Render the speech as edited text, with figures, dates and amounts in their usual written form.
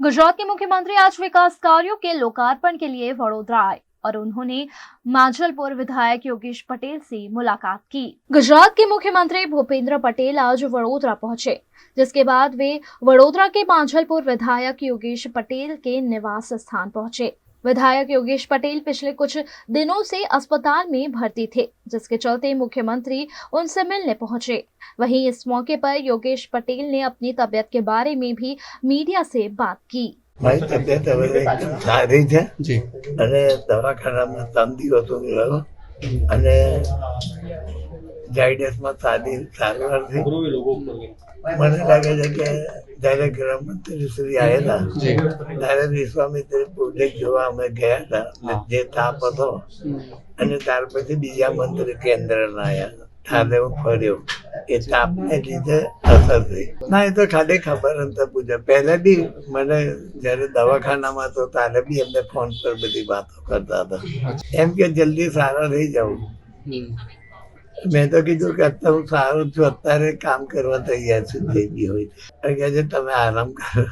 गुजरात के मुख्यमंत्री आज विकास कार्यों के लोकार्पण के लिए वडोदरा आए और उन्होंने माजलपुर विधायक योगेश पटेल से मुलाकात की। गुजरात के मुख्यमंत्री भूपेंद्र पटेल आज वडोदरा पहुंचे, जिसके बाद वे वडोदरा के माजलपुर विधायक योगेश पटेल के निवास स्थान पहुंचे। विधायक योगेश पटेल पिछले कुछ दिनों से अस्पताल में भर्ती थे, जिसके चलते मुख्यमंत्री उनसे मिलने पहुंचे। वहीं इस मौके पर योगेश पटेल ने अपनी तबीयत के बारे में भी मीडिया से बात की। મારી તબિયત હવે એકદમ સારી છે જી અને દવાખાનામાં 3 દિવસો રહ્યો અને જાયડસમાં સારી સારવાર થઈ। મને લાગે છે કે જ્યારે ગૃહમંત્રી શ્રી આવેલા જી ત્યારે વિશ્વામિત્ર પ્રોજેક્ટ જોવા અમે ગયા હતા અને જે તાપ હતો અને ત્યાર પછી બીજા મંત્રી કેન્દ્રના આવ્યા ત્યારે હું ફર્યો એ તાપને લીધે અસર થઈ। ના એ તો ખાલી ખબર નતા પૂછે પહેલે બી મને જ્યારે દવાખાનામાં હતો ત્યારે બી એમને ફોન પર બધી વાતો કરતા હતા એમ કે જલ્દી સારા થઈ જાઉં। મેં તો કીધું કે અત્યારે હું સારું છું, અત્યારે કામ કરવા તૈયાર છું, જે બી હોય કહે છે તમે આરામ કરો।